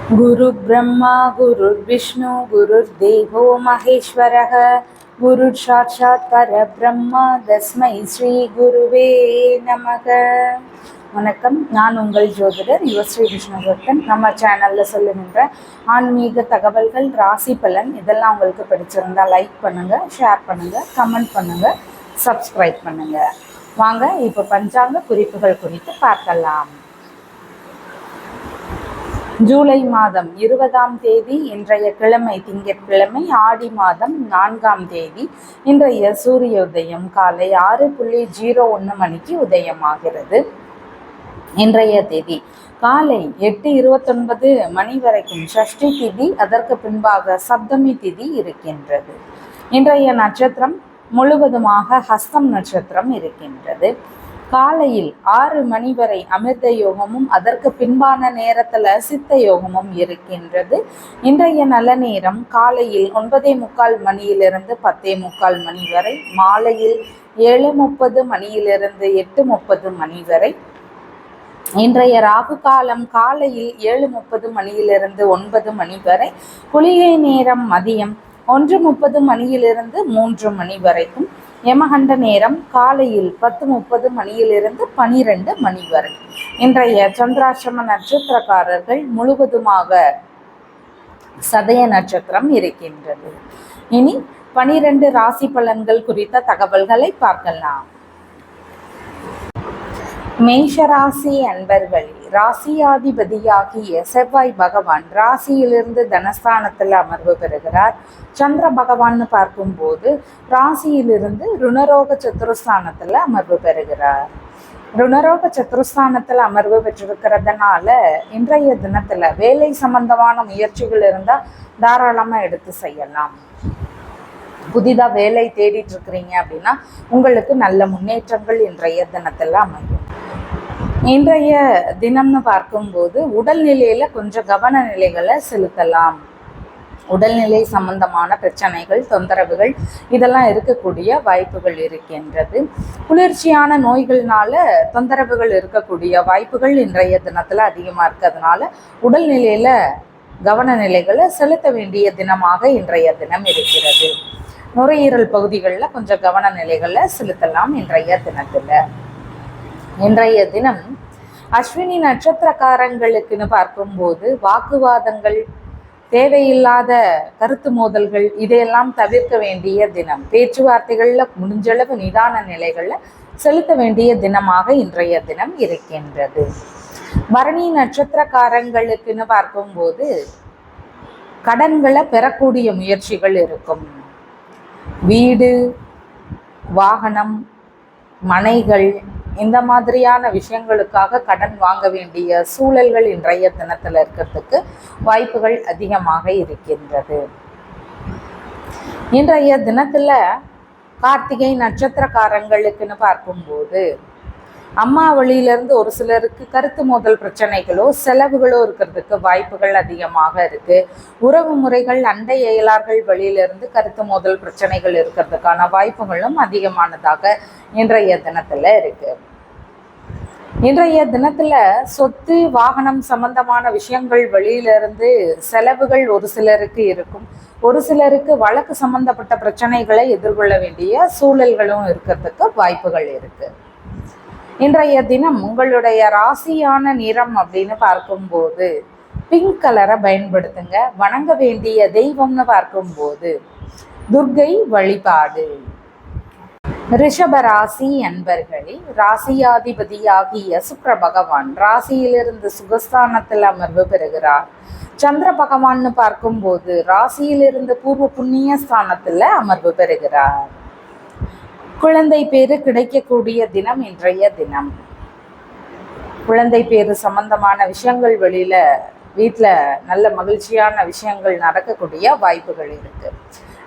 गुरु ब्रह्मा गुरुर्विष्णु गुरुर्देवो महेश्वरः गुरुः साक्षात् परब्रह्म तस्मै ஸ்ரீ குருவே நமக. வணக்கம், நான் உங்கள் ஜோதிடர் யுவஸ்ரீ விஷ்ணுவர்தன். நம்ம சேனலில் சொல்லுகின்ற ஆன்மீக தகவல்கள், ராசி பலன் இதெல்லாம் உங்களுக்கு பிடிச்சிருந்தா லைக் பண்ணுங்கள், ஷேர் பண்ணுங்கள், கமெண்ட் பண்ணுங்கள், சப்ஸ்கிரைப் பண்ணுங்கள். வாங்க இப்போ பஞ்சாங்க குறிப்புகள் குறித்து பார்க்கலாம். ஜூலை மாதம் 20ஆம் தேதி இன்றைய கிழமை திங்கட்கிழமை, ஆடி மாதம் 4ஆம் தேதி. இன்றைய சூரிய உதயம் காலை 6:01 மணிக்கு உதயமாகிறது. இன்றைய தேதி காலை 8:29 மணி வரைக்கும் சஷ்டி திதி, அதற்கு பின்பாக சப்தமி திதி இருக்கின்றது. இன்றைய நட்சத்திரம் முழுவதுமாக ஹஸ்தம் நட்சத்திரம் இருக்கின்றது. காலையில் 6 மணி வரை அமிர்த யோகமும் அதற்கு பின்பான நேரத்தில் சித்த யோகமும் இருக்கின்றது. இன்றைய நல்ல நேரம் காலையில் 9:45 மணியிலிருந்து 10:45 மணி வரை, மாலையில் 7:30 மணியிலிருந்து 8:30 மணி வரை. இன்றைய ராகு காலம் காலையில் 7:30 மணியிலிருந்து 9 மணி வரை. குளிகை நேரம் மதியம் 1:30 மணியிலிருந்து 3 மணி வரைக்கும். யமகண்ட நேரம் காலையில் 10:30 மணியிலிருந்து 12 மணி வரை. இன்றைய சந்திராசிரம நட்சத்திரக்காரர்கள் முழுவதுமாக சதய நட்சத்திரம் இருக்கின்றது. இனி 12 ராசி பலன்கள் குறித்த தகவல்களை பார்க்கலாம். மேஷராசி அன்பர்களே, ராசியாதிபதியாகிய செவ்வாய் பகவான் ராசியிலிருந்து தனஸ்தானத்தில் அமர்வு பெறுகிறார். சந்திர பகவான் பார்க்கும்போது ராசியிலிருந்து ருணரோக சத்துருஸ்தானத்தில் அமர்வு பெறுகிறார். ருணரோக சத்துருஸ்தானத்தில் அமர்வு பெற்றிருக்கிறதுனால இன்றைய தினத்தில் வேலை சம்பந்தமான முயற்சிகள் இருந்தால் தாராளமாக எடுத்து செய்யலாம். புதிதாக வேலை தேடிட்டு இருக்கிறீங்க அப்படின்னா உங்களுக்கு நல்ல முன்னேற்றங்கள் இன்றைய தினத்தில் அமையும். இன்றைய தினம்னு பார்க்கும்போது உடல்நிலையில கொஞ்சம் கவன நிலைகளை செலுத்தலாம். உடல்நிலை சம்பந்தமான பிரச்சனைகள், தொந்தரவுகள் இதெல்லாம் இருக்கக்கூடிய வாய்ப்புகள் இருக்கின்றது. குளிர்ச்சியான நோய்கள்னால தொந்தரவுகள் இருக்கக்கூடிய வாய்ப்புகள் இன்றைய தினத்துல அதிகமா இருக்கிறதுனால உடல்நிலையில கவன நிலைகளை செலுத்த வேண்டிய தினமாக இன்றைய தினம் இருக்கிறது. நுரையீரல் பகுதிகளில் கொஞ்சம் கவன நிலைகளை செலுத்தலாம் இன்றைய தினத்துல. இன்றைய தினம் அஸ்வினி நட்சத்திரக்காரங்களுக்குன்னு பார்க்கும்போது வாக்குவாதங்கள், தேவையில்லாத கருத்து மோதல்கள் இதையெல்லாம் தவிர்க்க வேண்டிய தினம். பேச்சுவார்த்தைகள்ல முடிஞ்சளவு நிதான நிலைகள்ல செலுத்த வேண்டிய தினமாக இன்றைய தினம் இருக்கின்றது. பரணி நட்சத்திரக்காரங்களுக்குன்னு பார்க்கும்போது கடன்களை பெறக்கூடிய முயற்சிகள் இருக்கும். வீடு, வாகனம், மனைகள் இந்த மாதிரியான விஷயங்களுக்காக கடன் வாங்க வேண்டிய சூழல்கள் இன்றைய தினத்தில் இருக்கிறதுக்கு வாய்ப்புகள் அதிகமாக இருக்கின்றது. இன்றைய தினத்துல கார்த்திகை நட்சத்திரக்காரங்களுக்குன்னு பார்க்கும்போது அம்மா வழியிலிருந்து ஒரு சிலருக்கு கருத்து மோதல் பிரச்சனைகளோ செலவுகளோ இருக்கிறதுக்கு வாய்ப்புகள் அதிகமாக இருக்கு. உறவு முறைகள், அண்டை அயலார்கள் வழியிலிருந்து கருத்து மோதல் பிரச்சனைகள் இருக்கிறதுக்கான வாய்ப்புகளும் அதிகமானதாக இன்றைய தினத்துல இருக்கு. இன்றைய தினத்துல சொத்து, வாகனம் சம்பந்தமான விஷயங்கள் வழியிலிருந்து செலவுகள் ஒரு சிலருக்கு இருக்கும். ஒரு சிலருக்கு வழக்கு சம்பந்தப்பட்ட பிரச்சனைகளை எதிர்கொள்ள வேண்டிய சூழல்களும் இருக்கிறதுக்கு வாய்ப்புகள் இருக்கு. இன்றைய தினம் உங்களுடைய ராசியான நிறம் அப்படின்னு பார்க்கும்போது பிங்க் கலரை பயன்படுத்துங்க. வணங்க வேண்டிய தெய்வம்னு பார்க்கும்போது துர்க்கை வழிபாடு. ரிஷப ராசி அன்பர்களே, ராசியாதிபதியாகிய சுக்கிர பகவான் ராசியிலிருந்து சுகஸ்தானத்தில் அமர்வு பெறுகிறார். சந்திர பகவான்னு பார்க்கும்போது ராசியிலிருந்து பூர்வ புண்ணிய ஸ்தானத்தில் அமர்வு பெறுகிறார். குழந்தை பேரு கிடைக்கக்கூடிய தினம் இன்றைய தினம். குழந்தை பேரு சம்பந்தமான விஷயங்கள் வெளியில வீட்டில் நல்ல மகிழ்ச்சியான விஷயங்கள் நடக்கக்கூடிய வாய்ப்புகள் இருக்கு.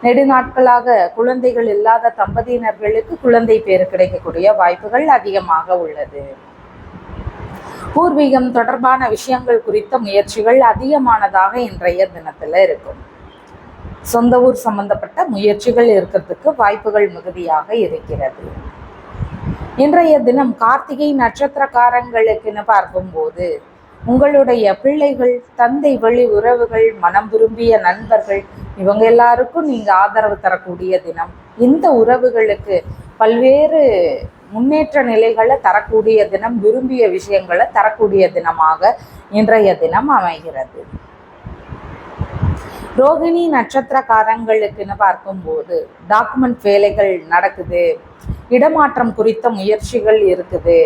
நெடுநாட்களாக குழந்தைகள் இல்லாத தம்பதியினர்களுக்கு குழந்தை பேரு கிடைக்கக்கூடிய வாய்ப்புகள் அதிகமாக உள்ளது. பூர்வீகம் தொடர்பான விஷயங்கள் குறித்த முயற்சிகள் அதிகமானதாக இன்றைய தினத்துல இருக்கும். சொந்த ஊர் சம்பந்தப்பட்ட முயற்சிகள் இருக்கிறதுக்கு வாய்ப்புகள் மிகுதியாக இருக்கிறது. இன்றைய தினம் கார்த்திகை நட்சத்திரக்காரங்களுக்குன்னு பார்க்கும்போது உங்களுடைய பிள்ளைகள், தந்தை வழி உறவுகள், மனம் விரும்பிய நண்பர்கள், இவங்க எல்லாருக்கும் நீங்க ஆதரவு தரக்கூடிய தினம். இந்த உறவுகளுக்கு பல்வேறு முன்னேற்ற நிலைகளை தரக்கூடிய தினம், விரும்பிய விஷயங்களை தரக்கூடிய தினமாக இன்றைய தினம் அமைகிறது. ரோகிணி நட்சத்திரக்காரங்களுக்குன்னு பார்க்கும்போது டாக்குமெண்ட் வேலைகள் நடக்குது, இடமாற்றம் குறித்த முயற்சிகள் இருக்குது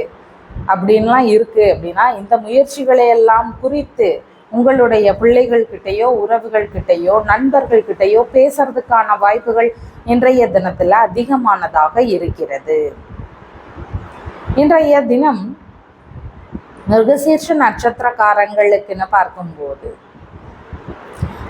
அப்படின்லாம் இருக்குது. அப்படின்னா இந்த முயற்சிகளை எல்லாம் குறித்து உங்களுடைய பிள்ளைகள்கிட்டையோ, உறவுகள்கிட்டையோ, நண்பர்கள்கிட்டையோ பேசுறதுக்கான வாய்ப்புகள் இன்றைய தினத்தில் அதிகமானதாக இருக்கிறது. இன்றைய தினம் மிருகசீர்ஷ நட்சத்திரக்காரங்களுக்குன்னு பார்க்கும்போது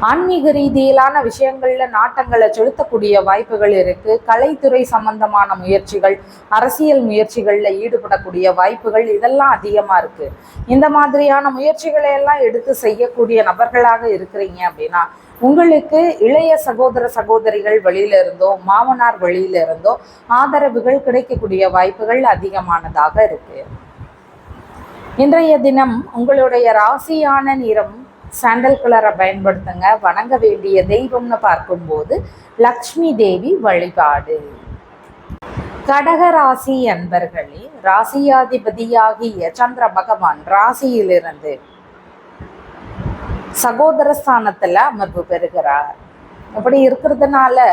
ஆன்மீக ரீதியிலான விஷயங்கள்ல நாட்டங்களை செலுத்தக்கூடிய வாய்ப்புகள் இருக்கு. கலைத்துறை சம்பந்தமான முயற்சிகள், அரசியல் முயற்சிகள்ல ஈடுபடக்கூடிய வாய்ப்புகள் இதெல்லாம் அதிகமா இருக்கு. இந்த மாதிரியான முயற்சிகளை எல்லாம் எடுத்து செய்யக்கூடிய நபர்களாக இருக்கிறீங்க அப்படின்னா உங்களுக்கு இளைய சகோதர சகோதரிகள் வழியில இருந்தோ, மாமனார் வழியில இருந்தோ ஆதரவுகள் கிடைக்கக்கூடிய வாய்ப்புகள் அதிகமானதாக இருக்கு. இன்றைய தினம் உங்களுடைய ராசியான நிறம் சாண்டல் கலரை பயன்படுத்துங்க. வணங்க வேண்டிய தெய்வம்னு பார்க்கும்போது லக்ஷ்மி தேவி வழிபாடு. கடக ராசி அன்பர்களே, ராசியாதிபதியாகிய சந்திர பகவான் ராசியிலிருந்து சகோதர ஸ்தானத்துல அமர்வு பெறுகிறார். அப்படி இருக்கிறதுனால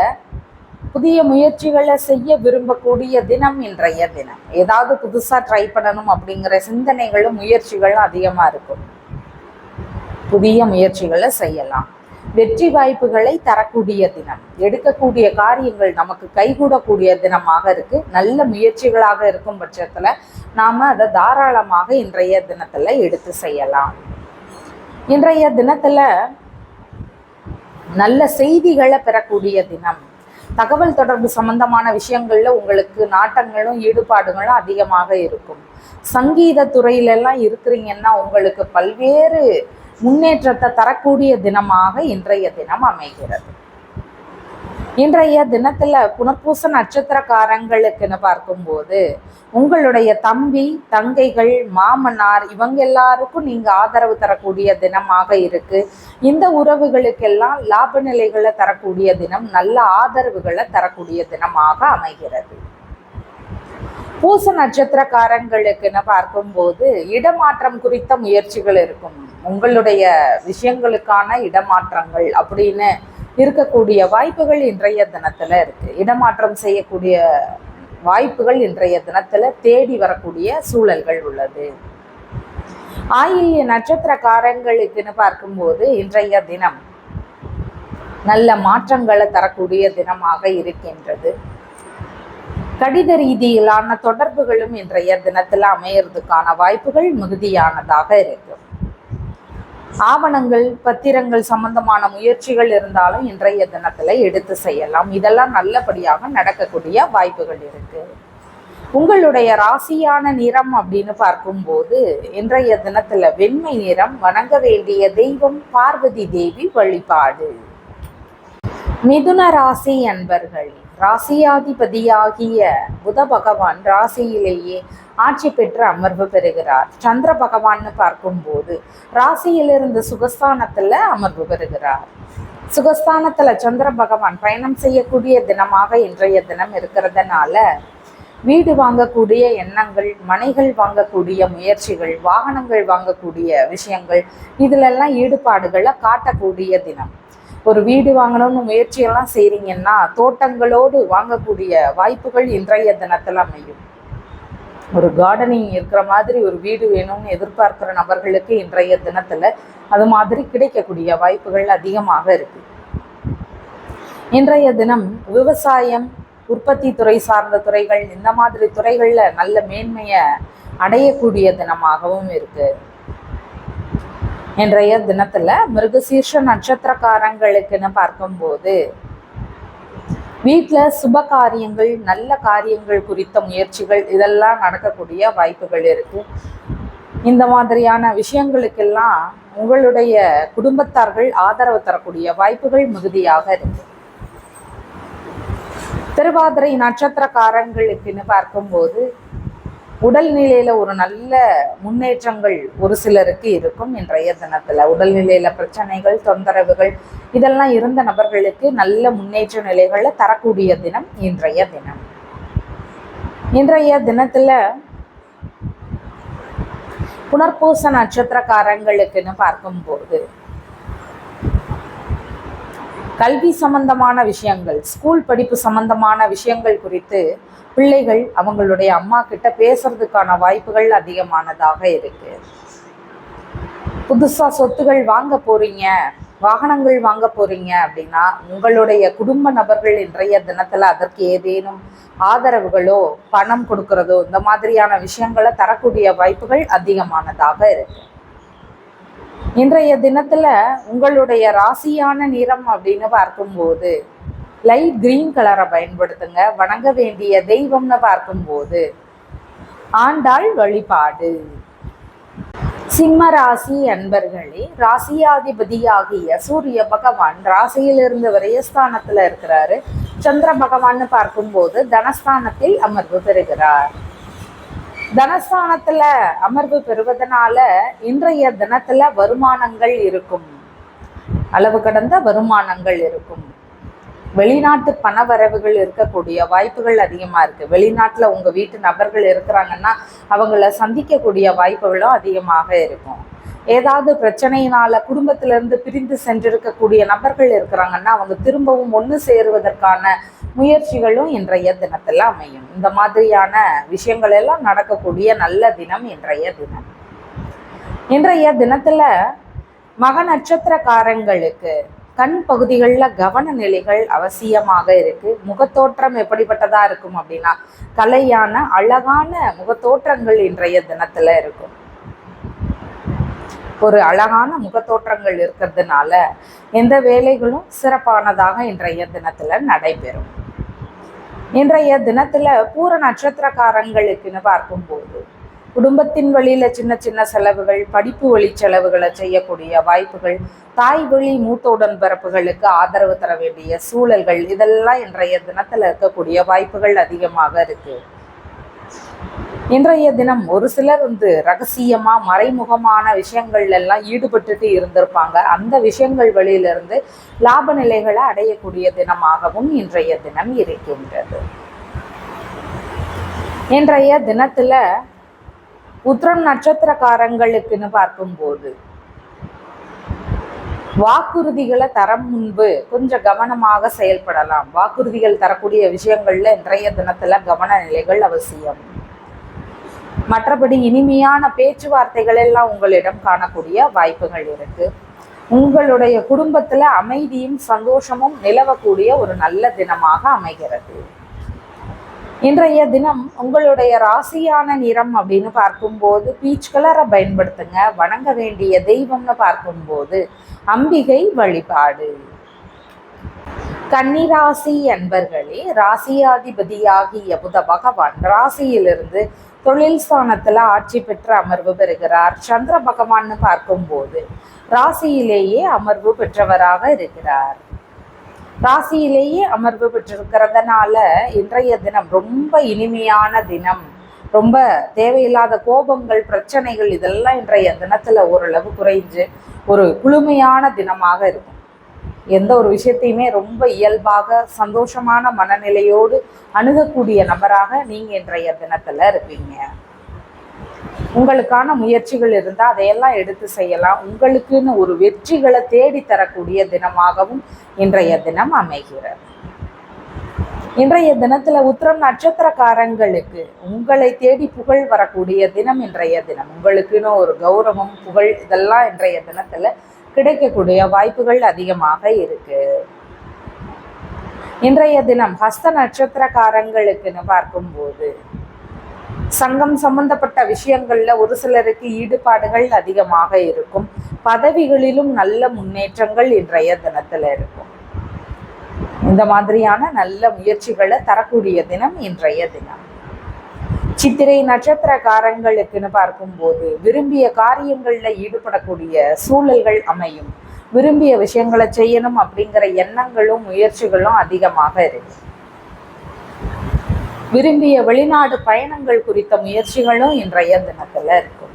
புதிய முயற்சிகளை செய்ய விரும்பக்கூடிய தினம் இன்றைய தினம். ஏதாவது புதுசா ட்ரை பண்ணணும் அப்படிங்கிற சிந்தனைகளும் முயற்சிகளும் அதிகமா இருக்கும். புதிய முயற்சிகளை செய்யலாம். வெற்றி வாய்ப்புகளை தரக்கூடிய தினம். எடுக்கக்கூடிய காரியங்கள் நமக்கு கைகூடக்கூடிய தினமாக இருக்கு. நல்ல முயற்சிகளாக இருக்கும் பட்சத்துல நாம அதை தாராளமாக இன்றைய தினத்துல எடுத்து செய்யலாம். இன்றைய தினத்துல நல்ல செய்திகளை பெறக்கூடிய தினம். தகவல் தொடர்பு சம்பந்தமான விஷயங்கள்ல உங்களுக்கு நாட்டங்களும் ஈடுபாடுகளும் அதிகமாக இருக்கும். சங்கீத துறையிலெல்லாம் இருக்கிறீங்கன்னா உங்களுக்கு பல்வேறு முன்னேற்றத்தை தரக்கூடிய தினமாக இன்றைய தினம் அமைகிறது. இன்றைய தினத்துல புனர்பூச நட்சத்திரக்காரங்களுக்குன்னு பார்க்கும்போது உங்களுடைய தம்பி, தங்கைகள், மாமனார் இவங்க எல்லாருக்கும் நீங்க ஆதரவு தரக்கூடிய தினமாக இருக்கு. இந்த உறவுகளுக்கெல்லாம் லாப நிலைகளை தரக்கூடிய தினம், நல்ல ஆதரவுகளை தரக்கூடிய தினமாக அமைகிறது. பூச நட்சத்திரக்காரங்களுக்குன்னு பார்க்கும்போது இடமாற்றம் குறித்த முயற்சிகள் இருக்கும். உங்களுடைய விஷயங்களுக்கான இடமாற்றங்கள் அப்படின்னு இருக்கக்கூடிய வாய்ப்புகள் இன்றைய தினத்துல இருக்கு. இடமாற்றம் செய்யக்கூடிய வாய்ப்புகள் இன்றைய தினத்துல தேடி வரக்கூடிய சூழல்கள் உள்ளது. ஆயில்ய நட்சத்திரக்காரங்களுக்குன்னு பார்க்கும்போது இன்றைய தினம் நல்ல மாற்றங்களை தரக்கூடிய தினமாக இருக்கின்றது. கடித ரீதியிலான தொடர்புகளும் இன்றைய தினத்துல அமையறதுக்கான வாய்ப்புகள் மிகுதியானதாக இருக்கு. ஆவணங்கள், பத்திரங்கள் சம்பந்தமான முயற்சிகள் இருந்தாலும் இன்றைய தினத்துல எடுத்து செய்யலாம். இதெல்லாம் நல்லபடியாக நடக்கக்கூடிய வாய்ப்புகள் இருக்கு. உங்களுடைய ராசியான நிறம் அப்படின்னு பார்க்கும்போது இன்றைய தினத்துல வெண்மை நிறம். வணங்க வேண்டிய தெய்வம் பார்வதி தேவி வழிபாடு. மிதுன ராசி அன்பர்கள், ராசியாதிபதியாகிய புத பகவான் ராசியிலேயே ஆட்சி பெற்று அமர்வு பெறுகிறார். சந்திர பகவான்னு பார்க்கும்போது ராசியிலிருந்து சுகஸ்தானத்துல அமர்வு பெறுகிறார். சுகஸ்தானத்துல சந்திர பகவான் பயணம் செய்யக்கூடிய தினமாக இன்றைய தினம் இருக்கிறதுனால வீடு வாங்கக்கூடிய எண்ணங்கள், மனைகள் வாங்கக்கூடிய முயற்சிகள், வாகனங்கள் வாங்கக்கூடிய விஷயங்கள் இதிலெல்லாம் ஈடுபாடுகளை காட்டக்கூடிய தினம். ஒரு வீடு வாங்கணும்னு முயற்சியெல்லாம் செய்கிறீங்கன்னா தோட்டங்களோடு வாங்கக்கூடிய வாய்ப்புகள் இன்றைய தினத்தில் அமையும். ஒரு கார்டனிங் இருக்கிற மாதிரி ஒரு வீடு வேணும்னு எதிர்பார்க்கிற நபர்களுக்கு இன்றைய தினத்தில் அது மாதிரி கிடைக்கக்கூடிய வாய்ப்புகள் அதிகமாக இருக்கு. இன்றைய தினம் விவசாயம், உற்பத்தி துறை சார்ந்த துறைகள், இந்த மாதிரி துறைகளில் நல்ல மேன்மையை அடையக்கூடிய தினமாகவும் இருக்கு. இன்றைய தினத்துல மிருகசீர்ஷ நட்சத்திரக்காரங்களுக்குன்னு பார்க்கும்போது வீட்டில் சுப காரியங்கள், நல்ல காரியங்கள் குறித்த முயற்சிகள் இதெல்லாம் நடக்கக்கூடிய வாய்ப்புகள் இருக்கு. இந்த மாதிரியான விஷயங்களுக்கெல்லாம் உங்களுடைய குடும்பத்தார்கள் ஆதரவு தரக்கூடிய வாய்ப்புகள் மிகுதியாக இருக்கு. திருவாதிரை நட்சத்திரக்காரங்களுக்குன்னு பார்க்கும்போது உடல்நிலையில ஒரு நல்ல முன்னேற்றங்கள் ஒரு சிலருக்கு இருக்கும். இன்றைய தினத்துல உடல்நிலையில பிரச்சனைகள், தொந்தரவுகள் இதெல்லாம் இருந்த நபர்களுக்கு நல்ல முன்னேற்ற நிலைகளை தரக்கூடிய தினம் இன்றைய தினம். இன்றைய தினத்துல புனர்பூச நட்சத்திரக்காரங்களுக்குன்னு பார்க்கும்போது கல்வி சம்பந்தமான விஷயங்கள், ஸ்கூல் படிப்பு சம்பந்தமான விஷயங்கள் குறித்து பிள்ளைகள் அவங்களுடைய அம்மா கிட்ட பேசுறதுக்கான வாய்ப்புகள் அதிகமானதாக இருக்கு. புதுசா சொத்துகள் வாங்க போறீங்க, வாகனங்கள் வாங்க போறீங்க அப்படின்னா உங்களுடைய குடும்ப நபர்கள் இன்றைய தினத்துல அதற்கு ஏதேனும் ஆதரவுகளோ பணம் கொடுக்கறதோ இந்த மாதிரியான விஷயங்களை தரக்கூடிய வாய்ப்புகள் அதிகமானதாக இருக்கு. இன்றைய தினத்துல உங்களுடைய ராசியான நிறம் அப்படின்னு பார்க்கும்போது லைட் கிரீன் கலரை பயன்படுத்துங்க. வணங்க வேண்டிய தெய்வம்னு பார்க்கும்போது ஆண்டாள் வழிபாடு. சிம்ம ராசி அன்பர்களே, ராசியாதிபதியாகிய சூரிய பகவான் ராசியிலிருந்து விரயஸ்தானத்துல இருக்கிறாரு. சந்திர பகவான்னு பார்க்கும்போது தனஸ்தானத்தில் அமர்வு பெறுகிறார். தனஸ்தானத்துல அமர்வு பெறுவதனால இன்றைய தினத்துல வருமானங்கள் இருக்கும், அளவு கடந்த வருமானங்கள் இருக்கும். வெளிநாட்டு பண வரவுகள் இருக்கக்கூடிய வாய்ப்புகள் அதிகமா இருக்கு. வெளிநாட்டுல உங்க வீட்டு நபர்கள் இருக்கிறாங்கன்னா அவங்கள சந்திக்கக்கூடிய வாய்ப்புகளும் அதிகமாக இருக்கும். ஏதாவது பிரச்சனையினால குடும்பத்திலிருந்து பிரிந்து சென்றிருக்கக்கூடிய நபர்கள் இருக்கிறாங்கன்னா அவங்க திரும்பவும் ஒன்று சேருவதற்கான முயற்சிகளும் இன்றைய தினத்துல அமையும். இந்த மாதிரியான விஷயங்கள் எல்லாம் நடக்கக்கூடிய நல்ல தினம் இன்றைய தினம். இன்றைய தினத்துல மக நட்சத்திரக்காரங்களுக்கு கண் பகுதிகளில் கவன நிலைகள் அவசியமாக இருக்கு. முகத்தோற்றம் எப்படிப்பட்டதா இருக்கும் அப்படின்னா கலையான அழகான முகத்தோற்றங்கள் இன்றைய தினத்துல இருக்கும். ஒரு அழகான முகத்தோற்றங்கள் இருக்கிறதுனால எந்த வேலைகளும் சிறப்பானதாக இன்றைய தினத்துல நடைபெறும். இன்றைய தினத்துல பூர நட்சத்திரக்காரங்களுக்குன்னு பார்க்கும்போது குடும்பத்தின் வழியில சின்ன சின்ன செலவுகள், படிப்பு வழி செலவுகளை செய்யக்கூடிய வாய்ப்புகள், தாய் வழி மூத்த உடன்பிறப்புகளுக்கு ஆதரவு தர வேண்டிய சூழல்கள் இதெல்லாம் இன்றைய தினத்துல இருக்கக்கூடிய வாய்ப்புகள் அதிகமாக இருக்கு. இன்றைய தினம் ஒரு சிலர் ரகசியமா மறைமுகமான விஷயங்கள்ல எல்லாம் ஈடுபட்டுட்டு இருந்திருப்பாங்க. அந்த விஷயங்கள் வழியிலிருந்து லாப நிலைகளை அடையக்கூடிய தினமாகவும் இன்றைய தினம் இருக்கின்றது. இன்றைய தினத்துல உத்திரம் நட்சத்திரக்காரங்களுக்குன்னு பார்க்கும்போது வாக்குறுதிகளை தரம் முன்பு கொஞ்சம் கவனமாக செயல்படலாம். வாக்குறுதிகள் தரக்கூடிய விஷயங்கள்ல இன்றைய தினத்துல கவன நிலைகள் அவசியம். மற்றபடி இனிமையான பேச்சுவார்த்தைகள் எல்லாம் உங்களிடம் காணக்கூடிய வாய்ப்புகள் இருக்கு. உங்களுடைய குடும்பத்துல அமைதியும் சந்தோஷமும் நிலவக்கூடிய ஒரு நல்ல தினமாக அமைகிறது. இன்றைய தினம் உங்களுடைய ராசியான நிறம் அப்படின்னு பார்க்கும்போது பீச் கலரை பயன்படுத்துங்க. வணங்க வேண்டிய தெய்வம்னு பார்க்கும்போது அம்பிகை வழிபாடு. கன்னிராசி அன்பர்களே, ராசியாதிபதியாகிய புத பகவான் ராசியிலிருந்து தொழில் ஸ்தானத்துல ஆட்சி பெற்று அமர்வு பெறுகிறார். சந்திர பகவான்னு பார்க்கும்போது ராசியிலேயே அமர்வு பெற்றவராக இருக்கிறார். ராசியிலேயே அமர்வு பெற்றிருக்கிறதுனால இன்றைய தினம் ரொம்ப இனிமையான தினம். ரொம்ப தேவையில்லாத கோபங்கள், பிரச்சனைகள் இதெல்லாம் இன்றைய தினத்துல ஓரளவு குறைஞ்சு ஒரு குளுமையான தினமாக இருக்கும். எந்த ஒரு விஷயத்தையுமே ரொம்ப இயல்பாக சந்தோஷமான மனநிலையோடு அணுகக்கூடிய நபராக நீங்க இன்றைய தினத்துல இருப்பீங்க. உங்களுக்கான முயற்சிகள் இருந்தால் அதையெல்லாம் எடுத்து செய்யலாம். உங்களுக்குன்னு ஒரு வெற்றிகளை தேடி தரக்கூடிய தினமாகவும் இன்றைய தினம் அமைகிறது. இன்றைய தினத்துல உத்திரம் நட்சத்திரக்காரங்களுக்கு உங்களை தேடி புகழ் வரக்கூடிய தினம் இன்றைய தினம். உங்களுக்குன்னு ஒரு கௌரவம், புகழ் இதெல்லாம் இன்றைய தினத்துல கிடைக்கக்கூடிய வாய்ப்புகள் அதிகமாக இருக்கு. இன்றைய தினம் ஹஸ்த நட்சத்திரக்காரங்களுக்குன்னு பார்க்கும்போது சங்கம் சம்பந்தப்பட்ட விஷயங்கள்ல ஒரு சிலருக்கு ஈடுபாடுகள் அதிகமாக இருக்கும். பதவிகளிலும் நல்ல முன்னேற்றங்கள் இன்றைய தினத்துல இருக்கும். இந்த மாதிரியான நல்ல முயற்சிகளை தரக்கூடிய தினம் இன்றைய தினம். சித்திரை நட்சத்திரக்காரங்களுக்குன்னு பார்க்கும்போது விரும்பிய காரியங்கள்ல ஈடுபடக்கூடிய சூழல்கள் அமையும். விரும்பிய விஷயங்களை செய்யணும் அப்படிங்கிற எண்ணங்களும் முயற்சிகளும் அதிகமாக இருக்கு. விரும்பிய வெளிநாடு பயணங்கள் குறித்த முயற்சிகளும் இன்றைய தினத்துல இருக்கும்.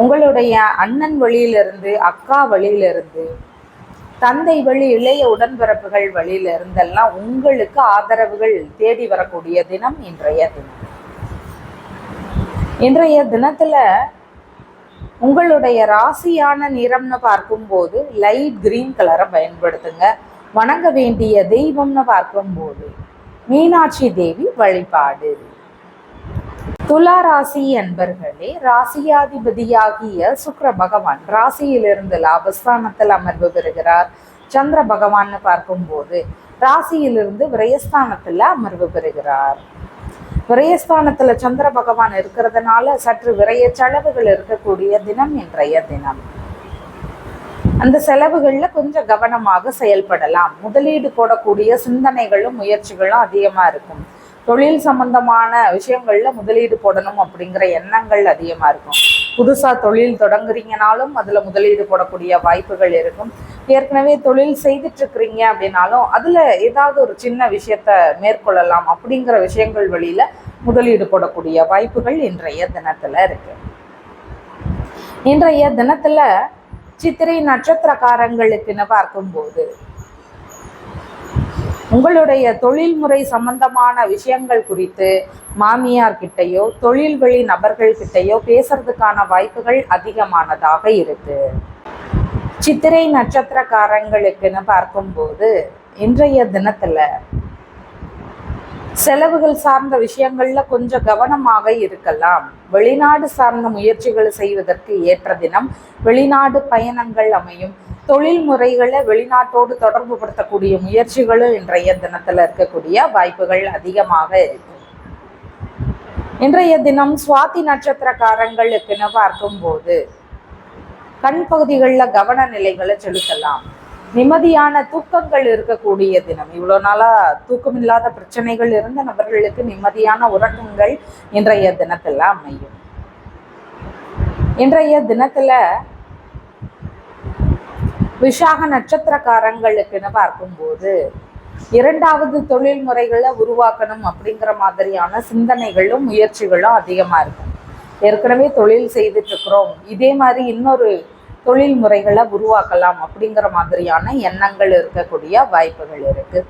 உங்களுடைய அண்ணன் வழியிலிருந்து, அக்கா வழியிலிருந்து, தந்தை வழி இளைய உடன்பிறப்புகள் வழியில இருந்தெல்லாம் உங்களுக்கு ஆதரவுகள் தேடி வரக்கூடிய தினம் இன்றைய தினம். இன்றைய தினத்துல உங்களுடைய ராசியான நிறம்னு பார்க்கும்போது லைட் கிரீன் கலரை பயன்படுத்துங்க. வணங்க வேண்டிய தெய்வம்னு பார்க்கும்போது மீனாட்சி தேவி வழிபாடு. துலா ராசி அன்பர்களே, ராசியாதிபதியாகிய சுக்கிர பகவான் ராசியிலிருந்து லாபஸ்தானத்தில் அமர்வு பெறுகிறார். சந்திர பகவான் பார்க்கும்போது ராசியிலிருந்து விரயஸ்தானத்துல அமர்வு பெறுகிறார். விரயஸ்தானத்துல சந்திர பகவான் இருக்கிறதுனால சற்று விரய செலவுகள் இருக்கக்கூடிய தினம் இன்றைய தினம். அந்த செலவுகள்ல கொஞ்சம் கவனமாக செயல்படலாம். முதலீடு போடக்கூடிய சிந்தனைகளும் முயற்சிகளும் அதிகமா இருக்கும். தொழில் சம்பந்தமான விஷயங்கள்ல முதலீடு போடணும் அப்படிங்கிற எண்ணங்கள் அதிகமா இருக்கும். புதுசா தொழில் தொடங்குறீங்கனாலும் அதுல முதலீடு போடக்கூடிய வாய்ப்புகள் இருக்கும். ஏற்கனவே தொழில் செய்துட்டு இருக்கிறீங்க அப்படின்னாலும் அதுல ஏதாவது ஒரு சின்ன விஷயத்த மேற்கொள்ளலாம் அப்படிங்கிற விஷயங்கள் வழியில முதலீடு போடக்கூடிய வாய்ப்புகள் இன்றைய தினத்துல இருக்கு. இன்றைய தினத்துல சித்திரை நட்சத்திரக்காரங்களுக்குன்னு பார்க்கும்போது உங்களுடைய தொழில்முறை சம்பந்தமான விஷயங்கள் குறித்து மாமியார் கிட்டையோ தொழில் வழி நபர்கள் கிட்டையோ பேசுறதுக்கான வாய்ப்புகள் அதிகமானதாக இருக்கு. சித்திரை நட்சத்திரக்காரங்களுக்குன்னு பார்க்கும்போது இன்றைய தினத்துல செலவுகள் சார்ந்த விஷயங்கள்ல கொஞ்சம் கவனமாக இருக்கலாம். வெளிநாடு சார்ந்த முயற்சிகள் செய்வதற்கு ஏற்ற தினம். வெளிநாடு பயணங்கள் அமையும். தொழில் முறைகளை வெளிநாட்டோடு தொடர்பு படுத்தக்கூடிய முயற்சிகளும் இன்றைய தினத்துல இருக்கக்கூடிய வாய்ப்புகள் அதிகமாக இருக்கு. இன்றைய தினம் சுவாதி நட்சத்திரக்காரங்களுக்குன்னு பார்க்கும்போது கண் பகுதிகளில் கவன நிலைகளை செலுத்தலாம். நிம்மதியான தூக்கங்கள் இருக்கக்கூடிய தினம். இவ்வளோ நாளா தூக்கம் இல்லாத பிரச்சனைகள் இருந்த நபர்களுக்கு நிம்மதியான உறக்கங்கள் இன்றைய தினத்துல அமையும். இன்றைய தினத்துல விசாக நட்சத்திரக்காரங்களுக்குன்னு பார்க்கும்போது இரண்டாவது தொழில் முறைகளை உருவாக்கணும் அப்படிங்கிற மாதிரியான சிந்தனைகளும் முயற்சிகளும் அதிகமா இருக்கும். ஏற்கனவே தொழில் செய்துட்டு இருக்கிறோம், இதே மாதிரி இன்னொரு தொழில் முறைகளை உருவாக்கலாம் அப்படிங்கிற மாதிரியான எண்ணங்கள் இருக்கக்கூடிய வாய்ப்புகள் இருக்கு.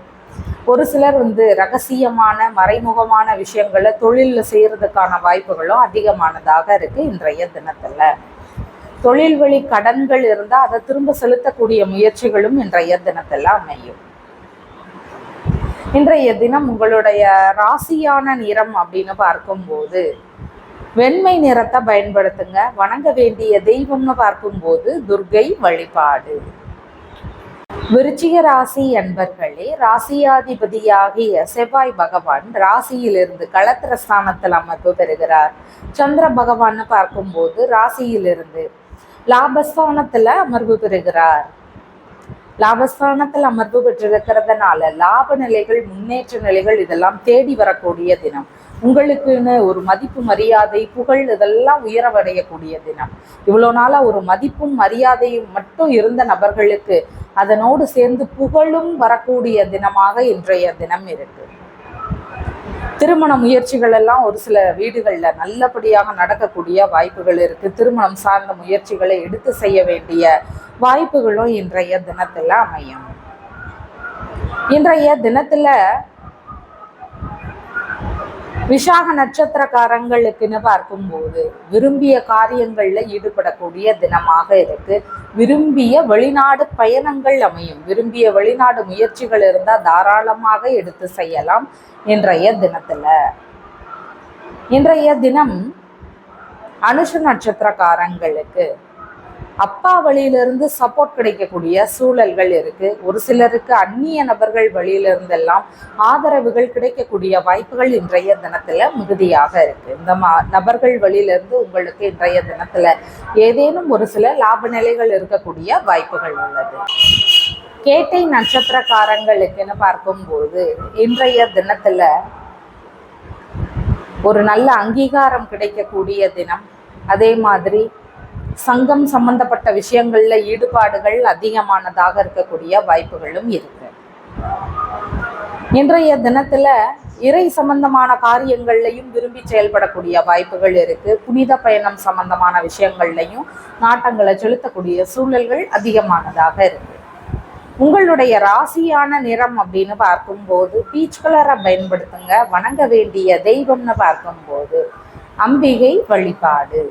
ஒரு சிலர் ரகசியமான மறைமுகமான விஷயங்களை தொழிலில் செய்யறதுக்கான வாய்ப்புகளும் அதிகமானதாக இருக்கு. இன்றைய தினத்துல தொழில் வழி கடன்கள் இருந்தால் அதை திரும்ப செலுத்தக்கூடிய முயற்சிகளும் இன்றைய தினத்துல அமையும். இன்றைய தினம் உங்களுடைய ராசியான நிறம் அப்படின்னு பார்க்கும்போது வெண்மை நிறத்தை பயன்படுத்துங்க. வணங்க வேண்டிய தெய்வம்னு பார்க்கும்போது துர்கை வழிபாடு. விருச்சிக ராசி அன்பர்களே, ராசியாதிபதியாகிய செவ்வாய் பகவான் ராசியிலிருந்து களத்திர ஸ்தானத்தில் அமர்வு பெறுகிறார். சந்திர பகவான் பார்க்கும்போது ராசியிலிருந்து லாபஸ்தானத்துல அமர்வு பெறுகிறார். லாபஸ்தானத்தில் அமர்வு பெற்றிருக்கிறதுனால லாப நிலைகள், முன்னேற்ற நிலைகள் இதெல்லாம் தேடி வரக்கூடிய தினம். உங்களுக்குன்னு ஒரு மதிப்பு, மரியாதை, புகழ் இதெல்லாம் உயரவடையக்கூடிய தினம். இவ்வளோ நாளாக ஒரு மதிப்பும் மரியாதையும் மட்டும் இருந்த நபர்களுக்கு அதனோடு சேர்ந்து புகழும் வரக்கூடிய தினமாக இன்றைய தினம் இருக்கு. திருமண முயற்சிகள் எல்லாம் ஒரு சில வீடுகளில் நல்லபடியாக நடக்கக்கூடிய வாய்ப்புகள் இருக்கு. திருமணம் சார்ந்த முயற்சிகளை எடுத்து செய்ய வேண்டிய வாய்ப்புகளும் இன்றைய தினத்துல அமையும். இன்றைய தினத்துல விசாக நட்சத்திரக்காரங்களுக்குன்னு பார்க்கும்போது விரும்பிய காரியங்கள்ல ஈடுபடக்கூடிய தினமாக இருக்கு. விரும்பிய வெளிநாடு பயணங்கள் அமையும். விரும்பிய வெளிநாடு முயற்சிகள் இருந்தால் தாராளமாக எடுத்து செய்யலாம் இன்றைய தினத்துல. இன்றைய தினம் அனுஷ நட்சத்திரக்காரங்களுக்கு அப்பா வழியிலிருந்து சப்போர்ட் கிடைக்கக்கூடிய சூழல்கள் இருக்கு. ஒரு சிலருக்கு அந்நிய நபர்கள் வழியிலிருந்தெல்லாம் ஆதரவுகள் கிடைக்கக்கூடிய வாய்ப்புகள் இன்றைய தினத்துல மிகுதியாக இருக்கு. இந்த நபர்கள் வழியிலிருந்து உங்களுக்கு இன்றைய தினத்துல ஏதேனும் ஒரு சில லாப நிலைகள் இருக்கக்கூடிய வாய்ப்புகள் உள்ளது. கேட்டை நட்சத்திரக்காரங்களுக்குன்னு பார்க்கும்போது இன்றைய தினத்துல ஒரு நல்ல அங்கீகாரம் கிடைக்கக்கூடிய தினம். அதே மாதிரி சங்கம் சம்பந்தப்பட்ட விஷயங்கள்ல ஈடுபாடுகள் அதிகமானதாக இருக்கக்கூடிய வாய்ப்புகளும் இருக்கு. இன்றைய தினத்துல இறை சம்பந்தமான காரியங்கள்லையும் விரும்பி செயல்படக்கூடிய வாய்ப்புகள் இருக்கு. புனித பயணம் சம்பந்தமான விஷயங்கள்லையும் நாட்டங்களை செலுத்தக்கூடிய சூழல்கள் அதிகமானதாக இருக்கு. உங்களுடைய ராசியான நிறம் அப்படின்னு பார்க்கும்போது பீச் கலரை பயன்படுத்துங்க. வணங்க வேண்டிய தெய்வம்னு பார்க்கும்போது அம்பிகை வழிபாடு.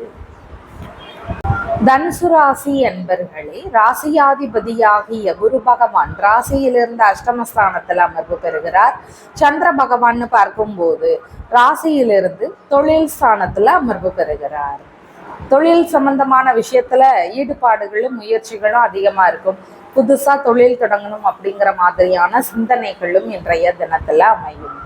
தனுசு ராசி என்பர்களே, ராசியாதிபதியாகிய குரு பகவான் ராசியிலிருந்து அஷ்டமஸ்தானத்தில் அமர்வு பெறுகிறார். சந்திர பகவான் பார்க்கும்போது ராசியிலிருந்து தொழில் ஸ்தானத்துல அமர்வு பெறுகிறார். தொழில் சம்பந்தமான விஷயத்துல ஈடுபாடுகளும் முயற்சிகளும் அதிகமா இருக்கும். புதுசா தொழில் தொடங்கணும் அப்படிங்கிற மாதிரியான சிந்தனைகளும் இன்றைய தினத்துல அமையும்.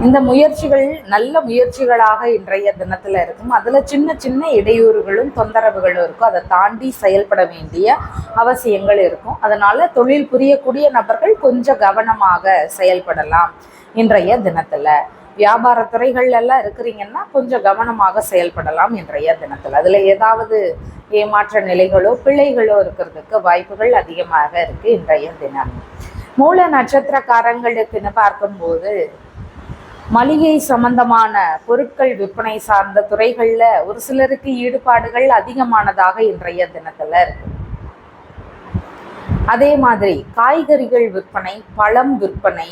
இந்த முயற்சிகள் நல்ல முயற்சிகளாக இன்றைய தினத்துல இருக்கும். அதுல சின்ன சின்ன இடையூறுகளும் தொந்தரவுகளும் இருக்கும். அதை தாண்டி செயல்பட வேண்டிய அவசியங்கள் இருக்கும். அதனால தொழில் புரியக்கூடிய நபர்கள் கொஞ்சம் கவனமாக செயல்படலாம். இன்றைய தினத்துல வியாபார துறைகள் எல்லாம் இருக்கிறீங்கன்னா கொஞ்சம் கவனமாக செயல்படலாம் இன்றைய தினத்துல. அதுல ஏதாவது ஏமாற்ற நிலைகளோ பிழைகளோ இருக்கிறதுக்கு வாய்ப்புகள் அதிகமாக இருக்கு இன்றைய தினம். மூல நட்சத்திரக்காரங்களுக்குன்னு பார்க்கும்போது மளிகை சம்பந்தமான பொருட்கள் விற்பனை சார்ந்த துறைகள்ல ஒரு சிலருக்கு ஈடுபாடுகள் அதிகமானதாக இன்றைய தினத்துல இருக்கு. அதே மாதிரி காய்கறிகள் விற்பனை, பழம் விற்பனை,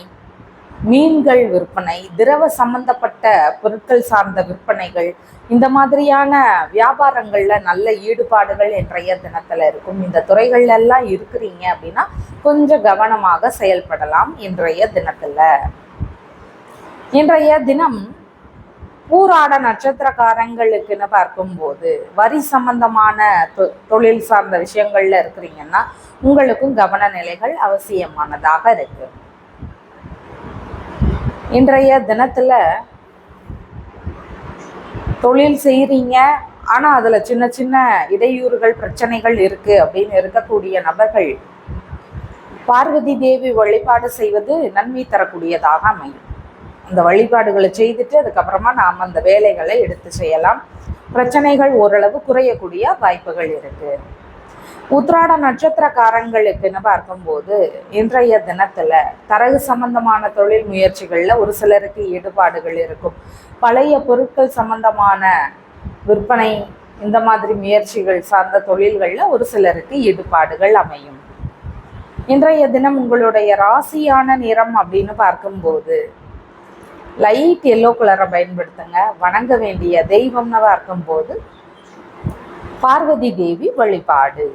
மீன்கள் விற்பனை, திரவ சம்பந்தப்பட்ட பொருட்கள் சார்ந்த விற்பனைகள், இந்த மாதிரியான வியாபாரங்கள்ல நல்ல ஈடுபாடுகள் இன்றைய தினத்துல இருக்கும். இந்த துறைகள்ல எல்லாம் இருக்கிறீங்க அப்படின்னா கொஞ்சம் கவனமாக செயல்படலாம் இன்றைய தினத்துல. இன்றைய தினம் பூராட நட்சத்திரக்காரங்களுக்குன்னு பார்க்கும்போது வரி சம்பந்தமான தொழில் சார்ந்த விஷயங்கள்ல இருக்கிறீங்கன்னா உங்களுக்கும் கவன நிலைகள் அவசியமானதாக இருக்கு. இன்றைய தினத்துல தொழில் செய்றீங்க, ஆனா அதுல சின்ன சின்ன இடையூறுகள் பிரச்சனைகள் இருக்கு அப்படின்னு இருக்கக்கூடிய நபர்கள் பார்வதி தேவி வழிபாடு செய்வது நன்மை தரக்கூடியதாக அமையும். அந்த வழிபாடுகளை செய்துட்டு அதுக்கப்புறமா நாம் அந்த வேலைகளை எடுத்து செய்யலாம். பிரச்சனைகள் ஓரளவு குறையக்கூடிய வாய்ப்புகள் இருக்கு. உத்திராட நட்சத்திரக்காரங்களுக்குன்னு பார்க்கும்போது இன்றைய தினத்துல தரகு சம்பந்தமான தொழில் முயற்சிகள்ல ஒரு சிலருக்கு ஈடுபாடுகள் இருக்கும். பழைய பொருட்கள் சம்பந்தமான விற்பனை, இந்த மாதிரி முயற்சிகள் சார்ந்த தொழில்கள்ல ஒரு சிலருக்கு ஈடுபாடுகள் அமையும். இன்றைய தினம் உங்களுடைய ராசியான நிறம் அப்படின்னு பார்க்கும்போது லைட் எல்லோ கலரை பயன்படுத்துங்க. வணங்க வேண்டிய தெய்வம்னு பார்க்கும்போது பார்வதி தேவி வழிபாடு.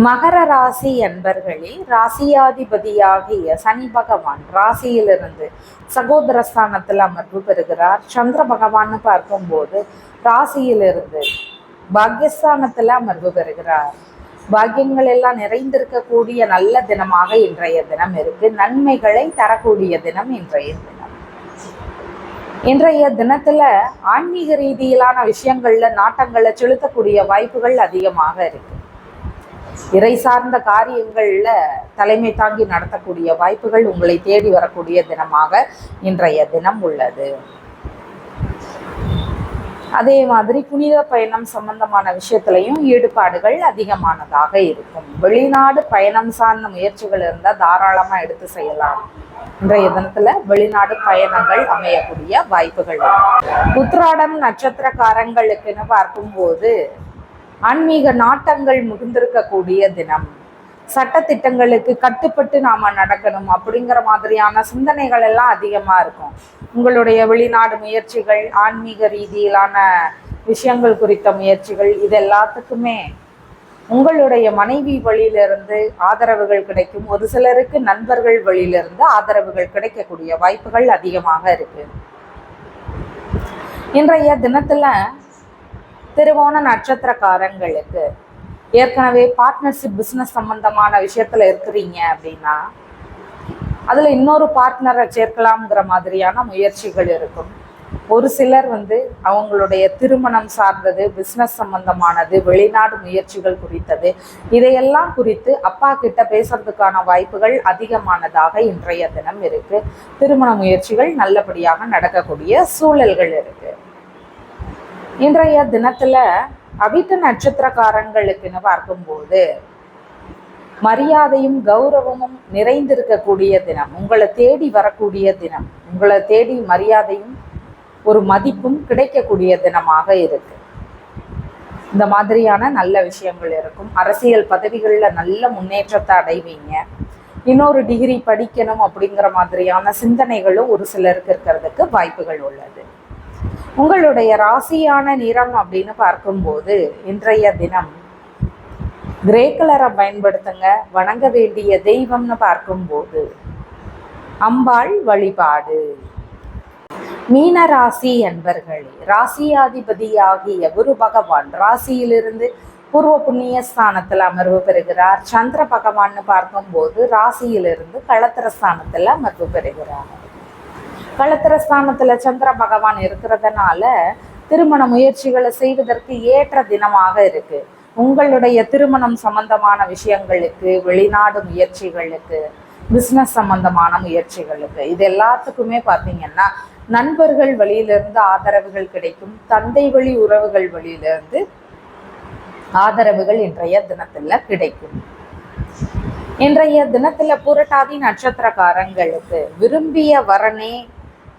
மகர ராசி என்பர்களே, ராசியாதிபதியாகிய சனி பகவான் ராசியிலிருந்து சகோதரஸ்தானத்தில் அமர்வு பெறுகிறார். சந்திர பகவான் பார்க்கும்போது ராசியிலிருந்து பாக்யஸ்தானத்தில் அமர்வு பெறுகிறார். பாக்கியங்கள் எல்லாம் நிறைந்திருக்கக்கூடிய நல்ல தினமாக இன்றைய தினம் இருக்கு. நன்மைகளை தரக்கூடிய தினம் இன்றைய தினம். இன்றைய தினத்துல ஆன்மீக ரீதியிலான விஷயங்கள்ல நாட்டங்களை செலுத்தக்கூடிய வாய்ப்புகள் அதிகமாக இருக்கு. இறை சார்ந்த காரியங்கள்ல தலைமை தாங்கி நடத்தக்கூடிய வாய்ப்புகள் உங்களை தேடி வரக்கூடிய தினமாக இன்றைய தினம் உள்ளது. அதே மாதிரி புனித பயணம் சம்பந்தமான விஷயத்திலையும் ஈடுபாடுகள் அதிகமானதாக இருக்கும். வெளிநாடு பயணம் சார்ந்த முயற்சிகள் இருந்தால் தாராளமா எடுத்து செய்யலாம். இன்றைய தினத்துல வெளிநாடு பயணங்கள் அமையக்கூடிய வாய்ப்புகள். உத்திராடம் நட்சத்திரக்காரங்களுக்குன்னு பார்க்கும்போது ஆன்மீக நாட்டங்கள் மிகுந்திருக்கக்கூடிய தினம். சட்டத்திட்டங்களுக்கு கட்டுப்பட்டு நாம நடக்கணும் அப்படிங்கிற மாதிரியான சிந்தனைகள் எல்லாம் அதிகமா இருக்கும். உங்களுடைய வெளிநாடு முயற்சிகள், ஆன்மீக ரீதியிலான விஷயங்கள் குறித்த முயற்சிகள், இது எல்லாத்துக்குமே உங்களுடைய மனைவி வழியிலிருந்து ஆதரவுகள் கிடைக்கும். ஒரு சிலருக்கு நண்பர்கள் வழியிலிருந்து ஆதரவுகள் கிடைக்கக்கூடிய வாய்ப்புகள் அதிகமாக இருக்கு. இன்றைய தினத்துல திருவோண நட்சத்திரக்காரங்களுக்கு ஏற்கனவே பார்ட்னர்ஷிப் பிஸ்னஸ் சம்பந்தமான விஷயத்துல இருக்கிறீங்க அப்படின்னா அதுல இன்னொரு பார்ட்னரை சேர்க்கலாம்ங்கிற மாதிரியான முயற்சிகள் இருக்கும். ஒரு சிலர் அவங்களுடைய திருமணம் சார்ந்தது, பிஸ்னஸ் சம்பந்தமானது, வெளிநாடு முயற்சிகள் குறித்தது, இதையெல்லாம் குறித்து அப்பா கிட்ட பேசுறதுக்கான வாய்ப்புகள் அதிகமானதாக இன்றைய தினம் இருக்கு. திருமண முயற்சிகள் நல்லபடியாக நடக்கக்கூடிய சூழல்கள் இருக்கு. இன்றைய தினத்துல அவிட்ட நட்சத்திரக்காரங்களுக்குன்னு பார்க்கும்போது மரியாதையும் கௌரவமும் நிறைந்திருக்கக்கூடிய தினம், உங்களை தேடி வரக்கூடிய தினம், உங்களை தேடி மரியாதையும் ஒரு மதிப்பும் கிடைக்கக்கூடிய தினமாக இருக்கு. இந்த மாதிரியான நல்ல விஷயங்கள் இருக்கும். அரசியல் பதவிகளில் நல்ல முன்னேற்றத்தை அடைவீங்க. இன்னொரு டிகிரி படிக்கணும் அப்படிங்கிற மாதிரியான சிந்தனைகளும் ஒரு சிலருக்கு இருக்கிறதுக்கு வாய்ப்புகள் உள்ளது. உங்களுடைய ராசியான நிறம் அப்படின்னு பார்க்கும்போது இன்றைய தினம் கிரே கலரை பயன்படுத்துங்க. வணங்க வேண்டிய தெய்வம்னு பார்க்கும்போது அம்பாள் வழிபாடு. மீன ராசி அன்பர்களே, ராசியாதிபதியாகிய குரு பகவான் ராசியிலிருந்து பூர்வ புண்ணிய ஸ்தானத்தில் அமர்வு பெறுகிறார். சந்திர பகவான்னு பார்க்கும்போது ராசியிலிருந்து களத்திர ஸ்தானத்தில் அமர்வு பெறுகிறார். களத்திர ஸ்தானத்தில் சந்திர பகவான் இருக்கிறதுனால திருமண முயற்சிகளை செய்வதற்கு ஏற்ற தினமாக இருக்கு. உங்களுடைய திருமணம் சம்பந்தமான விஷயங்களுக்கு, வெளிநாடு முயற்சிகளுக்கு, பிஸ்னஸ் சம்பந்தமான முயற்சிகளுக்கு, இது எல்லாத்துக்குமே பார்த்தீங்கன்னா நண்பர்கள் வழியிலிருந்து ஆதரவுகள் கிடைக்கும். தந்தை வழி உறவுகள் வழியிலிருந்து ஆதரவுகள் இன்றைய தினத்துல கிடைக்கும். இன்றைய தினத்துல புரட்டாதி நட்சத்திரக்காரங்களுக்கு விரும்பிய வரனே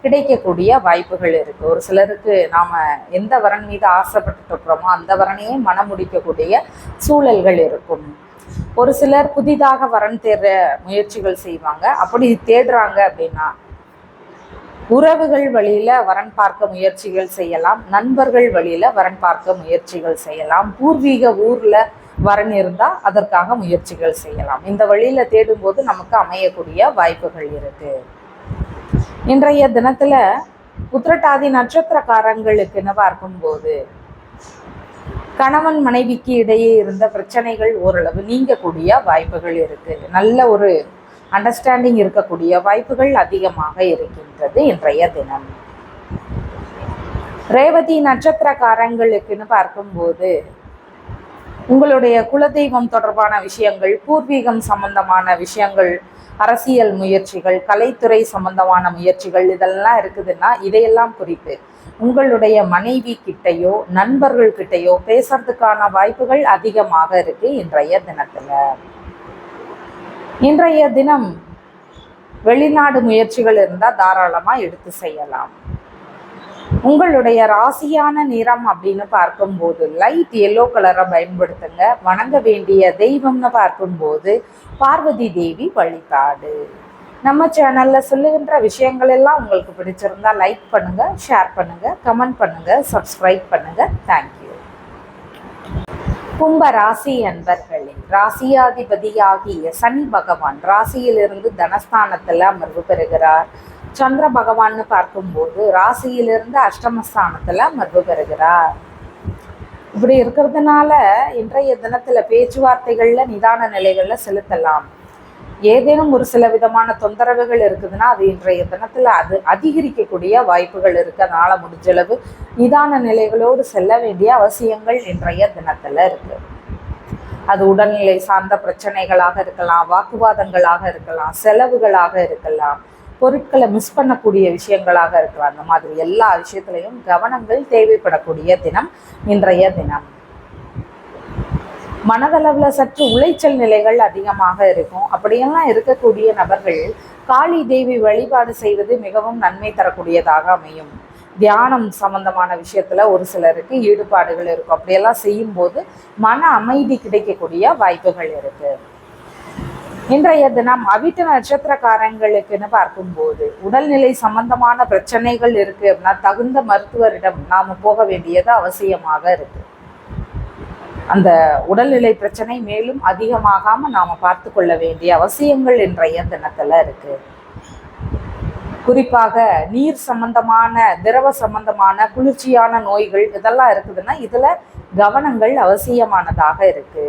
கிடைக்கக்கூடிய வாய்ப்புகள் இருக்கு. ஒரு சிலருக்கு நாம எந்த வரன் மீது ஆசைப்பட்டு இருக்கிறோமோ அந்த வரனையே மனம் முடிக்கக்கூடிய சூழல்கள் இருக்கும். ஒரு சிலர் புதிதாக வரன் தேட முயற்சிகள் செய்வாங்க. அப்படி தேடுறாங்க அப்படின்னா உறவுகள் வழியில வரன் பார்க்க முயற்சிகள் செய்யலாம். நண்பர்கள் வழியில வரன் பார்க்க முயற்சிகள் செய்யலாம். பூர்வீக ஊர்ல வரன் இருந்தா அதற்காக முயற்சிகள் செய்யலாம். இந்த வழியில தேடும்போது நமக்கு அமையக்கூடிய வாய்ப்புகள் இருக்கு. இன்றைய தினத்துல உத்திரட்டாதி நட்சத்திரக்காரங்களுக்குன்னு பார்க்கும்போது கணவன் மனைவிக்கு இடையே இருந்த பிரச்சனைகள் ஓரளவு நீங்கக்கூடிய வாய்ப்புகள் இருக்கு. நல்ல ஒரு அண்டர்ஸ்டாண்டிங் இருக்கக்கூடிய வாய்ப்புகள் அதிகமாக இருக்கின்றது இன்றைய தினம். ரேவதி நட்சத்திரக்காரங்களுக்குன்னு பார்க்கும்போது உங்களுடைய குலதெய்வம் தொடர்பான விஷயங்கள், பூர்வீகம் சம்பந்தமான விஷயங்கள், அரசியல் முயற்சிகள், கலைத்துறை சம்பந்தமான முயற்சிகள் இதெல்லாம் இருக்குதுன்னா இதையெல்லாம் குறித்து உங்களுடைய மனைவி கிட்டையோ நண்பர்கள் கிட்டையோ பேசுறதுக்கான வாய்ப்புகள் அதிகமாக இருக்கு இன்றைய தினத்துல. இன்றைய தினம் வெளிநாடு முயற்சிகள் இருந்தால் தாராளமாக எடுத்து செய்யலாம். உங்களுடைய ராசியான நிறம் அப்படின்னு பார்க்கும்போது லைட் எல்லோ கலரை பயன்படுத்துங்க. வணங்க வேண்டிய தெய்வம்னு பார்க்கும்போது பார்வதி தேவி வழிபாடு. நம்ம சேனலில் சொல்லுகின்ற விஷயங்கள் எல்லாம் உங்களுக்கு பிடிச்சிருந்தா லைக் பண்ணுங்க, ஷேர் பண்ணுங்க, கமெண்ட் பண்ணுங்க, சப்ஸ்கிரைப் பண்ணுங்க. தேங்க்யூ. கும்ப ராசி அன்பர்களே, ராசியாதிபதியாகிய சனி பகவான் ராசியிலிருந்து தனஸ்தானத்தில் அமர்வு பெறுகிறார். சந்திர பகவான்னு பார்க்கும்போது ராசியிலிருந்து அஷ்டமஸ்தானத்தில் அமர்வு பெறுகிறார். இப்படி இருக்கிறதுனால இன்றைய தினத்துல பேச்சுவார்த்தைகள்ல நிதான நிலைகள்ல செலுத்தலாம். ஏதேனும் ஒரு சில விதமான தொந்தரவுகள் இருக்குதுன்னா அது இன்றைய தினத்துல அது அதிகரிக்கக்கூடிய வாய்ப்புகள் இருக்கு. அதனால முடிஞ்சளவு நிதான நிலைகளோடு செல்ல வேண்டிய அவசியங்கள் இன்றைய தினத்துல இருக்கு. அது உடல்நிலை சார்ந்த பிரச்சனைகளாக இருக்கலாம், வாக்குவாதங்களாக இருக்கலாம், செலவுகளாக இருக்கலாம், பொருட்களை மிஸ் பண்ணக்கூடிய விஷயங்களாக இருக்கலாம். அந்த மாதிரி எல்லா விஷயத்திலையும் கவனங்கள் தேவைப்படக்கூடிய தினம் இன்றைய தினம். மனதளவில் சற்று உளைச்சல் நிலைகள் அதிகமாக இருக்கும். அப்படியெல்லாம் இருக்கக்கூடிய நபர்கள் காளி தேவி வழிபாடு செய்வது மிகவும் நன்மை தரக்கூடியதாக அமையும். தியானம் சம்பந்தமான விஷயத்துல ஒரு சிலருக்கு ஈடுபாடுகள் இருக்கும். அப்படியெல்லாம் செய்யும் போது மன அமைதி கிடைக்கக்கூடிய வாய்ப்புகள் இருக்கு. இன்றைய தினம் அவிட்ட நட்சத்திரக்காரங்களுக்குன்னு பார்க்கும்போது உடல்நிலை சம்பந்தமான பிரச்சனைகள் இருக்கு அப்படின்னா தகுந்த மருத்துவரிடம் நாம போக வேண்டியது அவசியமாக இருக்கு. அந்த உடல்நிலை பிரச்சனை மேலும் அதிகமாகாம நாம பார்த்து கொள்ள வேண்டிய அவசியங்கள் இன்றைய தினத்துல இருக்கு. குறிப்பாக நீர் சம்பந்தமான, திரவ சம்பந்தமான, குளிர்ச்சியான நோய்கள் இதெல்லாம் இருக்குதுன்னா இதுல கவனங்கள் அவசியமானதாக இருக்கு.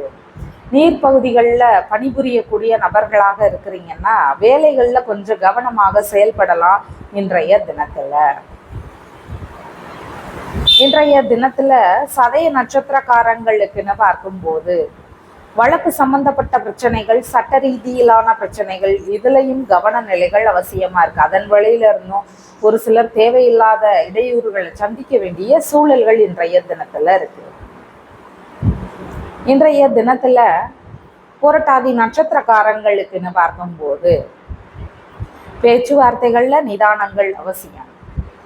நீர்ப்பகுதிகளில் பணிபுரியக்கூடிய நபர்களாக இருக்கிறீங்கன்னா வேலைகளில் கொஞ்சம் கவனமாக செயல்படலாம் இன்றைய தினத்துல. இன்றைய தினத்துல சதய நட்சத்திரக்காரங்களுக்குன்னு பார்க்கும்போது வழக்கு சம்பந்தப்பட்ட பிரச்சனைகள், சட்ட ரீதியிலான பிரச்சனைகள் இதுலையும் கவன நிலைகள் அவசியமா இருக்கு. அதன் வழியில இருந்தும் ஒரு சிலர் தேவையில்லாத இடையூறுகளை சந்திக்க வேண்டிய சூழல்கள் இன்றைய தினத்துல இருக்கு. இன்றைய தினத்துல புரட்டாதி நட்சத்திரக்காரங்களுக்குன்னு பார்க்கும்போது பேச்சுவார்த்தைகளில் நிதானங்கள் அவசியம்.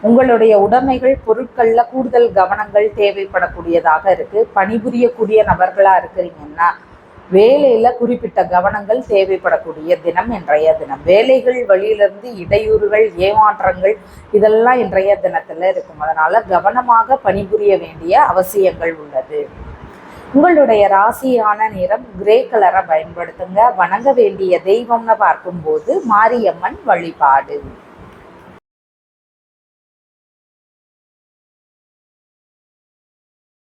உங்களுடைய உடைமைகள் பொருட்களில் கூடுதல் கவனங்கள் தேவைப்படக்கூடியதாக இருக்குது. பணிபுரியக்கூடிய நபர்களாக இருக்கிறீங்கன்னா வேலையில் குறிப்பிட்ட கவனங்கள் தேவைப்படக்கூடிய தினம் இன்றைய தினம். வேலைகள் வழியிலிருந்து இடையூறுகள், ஏமாற்றங்கள் இதெல்லாம் இன்றைய தினத்தில் இருக்கும். அதனால் கவனமாக பணிபுரிய வேண்டிய அவசியங்கள் உள்ளது. உங்களுடைய ராசியான நிறம் கிரே கலரை பயன்படுத்துங்க. வணங்க வேண்டிய தெய்வம்னு பார்க்கும்போது மாரியம்மன் வழிபாடு.